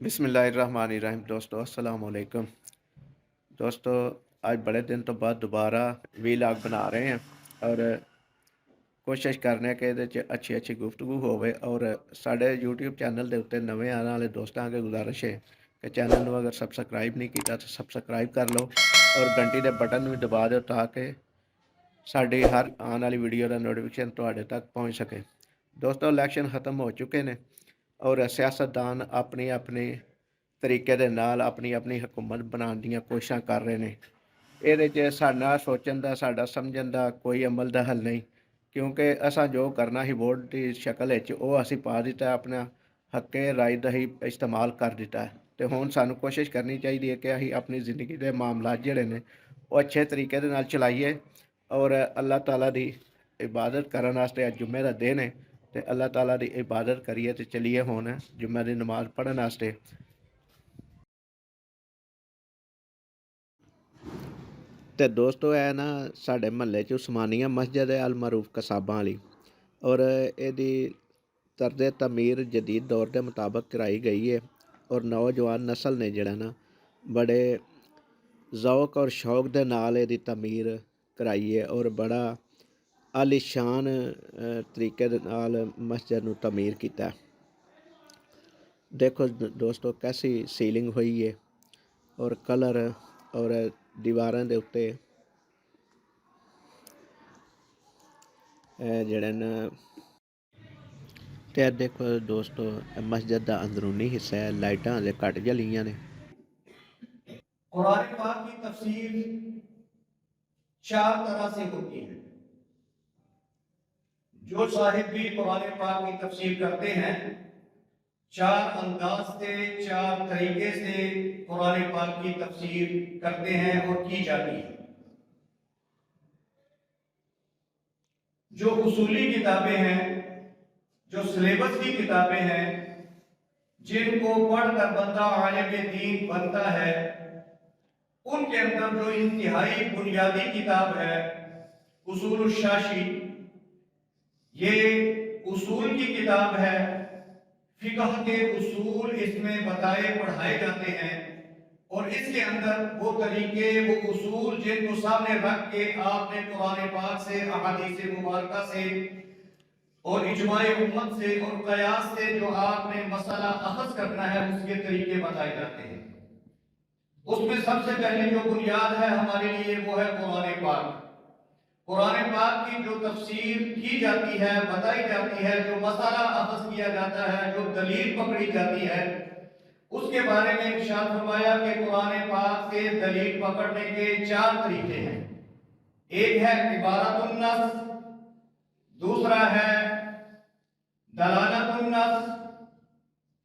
बिस्मिल्लाहिर्रहमानिर्रहीम। दोस्तों अस्सलाम वालेकुम। दोस्तों आज बड़े दिन तो बाद दोबारा वीलॉग बना रहे हैं और कोशिश करने कि ਇਹਦੇ 'ਚ अच्छी अच्छी गुफ्तगू ਹੋਵੇ और साढ़े यूट्यूब चैनल ਦੇ ਉੱਤੇ ਨਵੇਂ ਆਉਣ ਵਾਲੇ ਦੋਸਤਾਂ ਅੱਗੇ ਗੁਜ਼ਾਰਿਸ਼ ਹੈ ਕਿ ਚੈਨਲ ਨੂੰ ਅਗਰ ਸਬਸਕ੍ਰਾਈਬ ਨਹੀਂ ਕੀਤਾ ਤਾਂ ਸਬਸਕ੍ਰਾਈਬ ਕਰ ਲਓ ਔਰ ਘੰਟੀ ਦੇ ਬਟਨ ਨੂੰ ਵੀ ਦਬਾ ਦਿਓ ਤਾਂ ਕਿ ਸਾਡੀ ਹਰ ਆਉਣ ਵਾਲੀ ਵੀਡੀਓ ਦਾ ਨੋਟੀਫਿਕੇਸ਼ਨ ਤੁਹਾਡੇ ਤੱਕ ਪਹੁੰਚ ਸਕੇ। ਦੋਸਤੋ ਇਲੈਕਸ਼ਨ ਖਤਮ ਹੋ ਚੁੱਕੇ ਨੇ ਔਰ ਸਿਆਸਤਦਾਨ ਆਪਣੀ ਆਪਣੀ ਤਰੀਕੇ ਦੇ ਨਾਲ ਆਪਣੀ ਆਪਣੀ ਹਕੂਮਤ ਬਣਾਉਣ ਦੀਆਂ ਕੋਸ਼ਿਸ਼ਾਂ ਕਰ ਰਹੇ ਨੇ। ਇਹਦੇ 'ਚ ਸਾਡਾ ਸੋਚਣ ਦਾ ਸਾਡਾ ਸਮਝਣ ਦਾ ਕੋਈ ਅਮਲ ਦਾ ਹੱਲ ਨਹੀਂ, ਕਿਉਂਕਿ ਅਸਾਂ ਜੋ ਕਰਨਾ ਸੀ ਵੋਟ ਦੀ ਸ਼ਕਲ ਵਿੱਚ ਉਹ ਅਸੀਂ ਪਾ ਦਿੱਤਾ, ਆਪਣਾ ਹੱਕੇ ਰਾਏ ਦਾ ਹੀ ਇਸਤੇਮਾਲ ਕਰ ਦਿੱਤਾ ਹੈ। ਅਤੇ ਹੁਣ ਸਾਨੂੰ ਕੋਸ਼ਿਸ਼ ਕਰਨੀ ਚਾਹੀਦੀ ਹੈ ਕਿ ਅਸੀਂ ਆਪਣੀ ਜ਼ਿੰਦਗੀ ਦੇ ਮਾਮਲਾਤ ਜਿਹੜੇ ਨੇ ਉਹ ਅੱਛੇ ਤਰੀਕੇ ਦੇ ਨਾਲ ਚਲਾਈਏ ਔਰ ਅੱਲਾਹ ਤਾਲਾ ਦੀ ਇਬਾਦਤ ਕਰਨ ਵਾਸਤੇ ਅੱਜ ਜੁਮੇ ਦਾ ਦਿਨ ਹੈ ਅਤੇ ਅੱਲਾਹ ਤਾਲਾ ਦੀ ਇਬਾਦਤ ਕਰੀਏ ਅਤੇ ਚਲੀਏ ਹੁਣ ਜੁਮੇ ਦੀ ਨਮਾਜ਼ ਪੜ੍ਹਨ ਵਾਸਤੇ। ਤੇ ਦੋਸਤੋ ਇਹ ਨਾ ਸਾਡੇ ਮਹੱਲੇ 'ਚ ਉਸਮਾਨੀਆ ਮਸਜਿਦ ਹੈ ਅਲ ਮਰੂਫ ਕਸਾਬਾਂ ਵਾਲੀ, ਔਰ ਇਹਦੀ ਤਰਜ਼ ਤਮੀਰ ਜਦੀਦ ਦੌਰ ਦੇ ਮੁਤਾਬਕ ਕਰਾਈ ਗਈ ਹੈ ਔਰ ਨੌਜਵਾਨ ਨਸਲ ਨੇ ਜਿਹੜਾ ਨਾ ਬੜੇ ਜ਼ੌਕ ਔਰ ਸ਼ੌਕ ਦੇ ਨਾਲ ਇਹਦੀ ਤਮੀਰ ਕਰਾਈ ਹੈ ਔਰ ਬੜਾ ਆਲੀਸ਼ਾਨ ਤਰੀਕੇ ਦੇ ਨਾਲ ਮਸਜਿਦ ਨੂੰ ਤਮੀਰ ਕੀਤਾ। ਦੇਖੋ ਦੋਸਤੋ ਕੈਸੀ ਸੀਲਿੰਗ ਹੋਈ ਹੈ ਔਰ ਕਲਰ ਔਰ ਦੀਵਾਰਾਂ ਦੇ ਉੱਤੇ ਜਿਹੜੇ ਨਾ ਤੇ ਦੇਖੋ ਦੋਸਤੋ ਮਸਜਿਦ ਦਾ ਅੰਦਰੂਨੀ ਹਿੱਸਾ ਹੈ, ਲਾਈਟਾਂ ਹਲੇ ਘੱਟ ਜਲੀਆਂ ਨੇ। कुरान पाक की तफसीर चार तरह से होती है। जो साहिब भी कुरान पाक की तफसीर करते हैं चार अंदाज से चार तरीके से कुरान पाक की तफसीर करते हैं और की जाती है। जो उसूली किताबें हैं, जो सिलेबस की किताबें हैं, जिनको पढ़कर बंदा आलिम दीन बनता है, उनके अंदर जो इंतहाई बुनियादी किताब है उसूल शाशी, ये उसूल की किताब है। फिकह के उसूल इसमें बताए पढ़ाए जाते हैं और इसके अंदर वो तरीके वो उसूल जिनको सामने रख के आपने कुरान पाक से अहादीस मुबारका से और इजमाए उम्मत से और कयास से जो आपने मसला अखज़ करना है उसके तरीके बताए जाते हैं। उसमें सबसे पहले जो बुनियाद है हमारे लिए वो है कुरान पाक। कुरान पाक की जो तफसीर की जाती है, बताई जाती है, जो मसला अखज़ किया जाता है, जो दलील पकड़ी जाती है, उसके बारे में इरशाद फरमाया कि कुरान पाक से दलील पकड़ने के चार तरीके हैं। एक है इबारतुन नस, दूसरा है दलालतुन नस,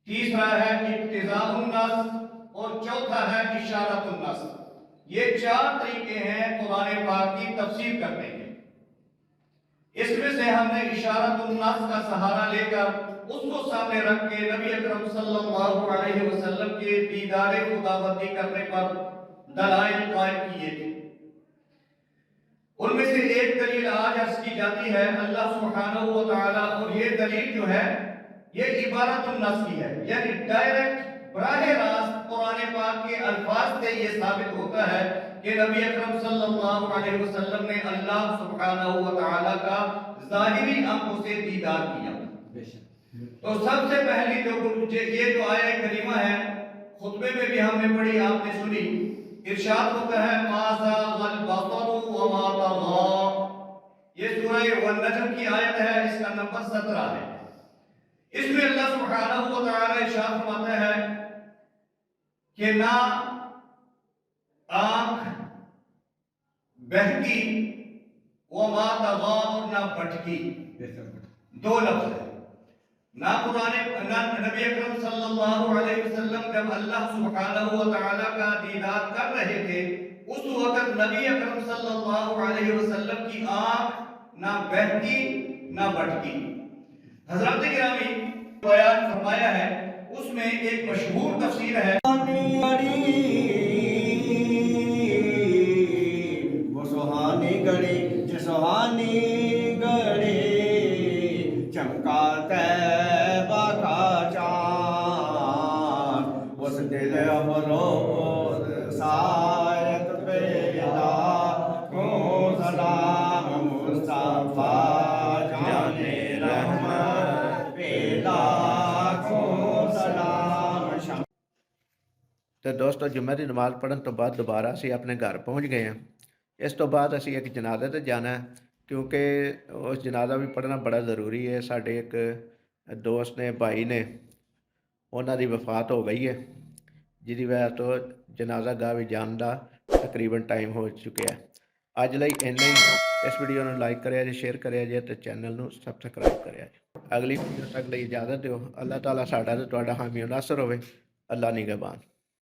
तीसरा है इक्तिज़ाउन नस और चौथा है इशारतुन नस। ये चार तरीके हैं कुरान पाक की तफसीर करने के। इसमें से हमने इशारतुन नस का सहारा लेकर उसको सामने रख के नबी अकरम सल्लल्लाहु अलैहि वसल्लम के दीदार खुदाबंदी करने पर दलाइल कायम किए थे। उनमें से एक दलील आज अर्ज की जाती है अल्लाह सुब्हानहू व तआला, और ये दलील जो है ये इबारतुन नस की है, यानी डायरेक्ट बराह रास्त कुरान पाक के अल्फाज से ये साबित होता है कि नबी अकरम सल्लल्लाहु अलैहि वसल्लम ने अल्लाह सुब्हानहू व तआला का ज़ाहिरी आंखों से दीदार किया। तो सबसे पहली ये जो आया करीमा है खुतबे में भी हमने पढ़ी, आपने सुनी, इरशाद होता है माज़ा गल बसरु व मा तग़ा। ये सूरह वन-नजम की आयत है, इसका नंबर 17 है। इसमें अल्लाह सुब्हानहू व तआला इरशाद फरमाता है कि ना आंख बहकी व मा तग़ा, और ना भटकी। दो लफ्ज है। ना नबी अकरम सल्लल्लाहु अलैहि वसल्लम जब अल्लाह सुब्हानहू व तआला का दीदार कर रहे थे उस वक्त नबी अकरम सल्लल्लाहु अलैहि वसल्लम की आंख ना बहकी ना भटकी। हज़रत गिरामी बयान फरमाया है, उसमें एक मशहूर तफसीर है वो सुहानी घड़ी जो सुहानी घड़ी चमका तैबा का चाँद अफरोज सायत बेला को सलाम मुस्तफा जाने रहमत बेला को सलाम। ਤੇ ਦੋਸਤੋ ਜੁਮੇ ਦੀ ਨਮਾਜ਼ ਪੜ੍ਹਨ ਤੋਂ ਬਾਅਦ ਦੁਬਾਰਾ ਅਸੀਂ ਆਪਣੇ ਘਰ ਪਹੁੰਚ ਗਏ ਹਾਂ। ਇਸ ਤੋਂ ਬਾਅਦ ਅਸੀਂ ਇੱਕ ਜਨਾਜ਼ੇ ਤੇ ਜਾਣਾ ਹੈ, ਕਿਉਂਕਿ ਉਸ ਜਨਾਜ਼ਾ ਵੀ ਪੜ੍ਹਨਾ ਬੜਾ ਜ਼ਰੂਰੀ ਹੈ। ਸਾਡੇ ਇੱਕ ਦੋਸਤ ਨੇ, ਭਾਈ ਨੇ, ਉਹਨਾਂ ਦੀ ਵਫਾਤ ਹੋ ਗਈ ਹੈ, ਜਿਹਦੀ ਵਜ੍ਹਾ ਤੋਂ ਜਨਾਜ਼ਾ ਗਾਹ ਵੀ ਜਾਣ ਦਾ ਤਕਰੀਬਨ ਟਾਈਮ ਹੋ ਚੁੱਕਿਆ ਹੈ। ਅੱਜ ਲਈ ਇੰਨਾ ਹੀ। ਇਸ ਵੀਡੀਓ ਨੂੰ ਲਾਈਕ ਕਰਿਆ ਜੇ, ਸ਼ੇਅਰ ਕਰਿਆ ਜੇ ਤੇ ਚੈਨਲ ਨੂੰ ਸਬਸਕ੍ਰਾਈਬ ਕਰਿਆ ਜੇ। ਅਗਲੀ ਵੀਡੀਓ ਤੱਕ ਲਈ ਇਜਾਜ਼ਤ ਦਿਓ। ਅੱਲਾਹ ਤਾਲਾ ਸਾਡਾ ਤੇ ਤੁਹਾਡਾ ਹਾਮੀ ਨਾਸਰ ਹੋਵੇ। ਅੱਲਾ ਨਿਗਹਬਾਨ।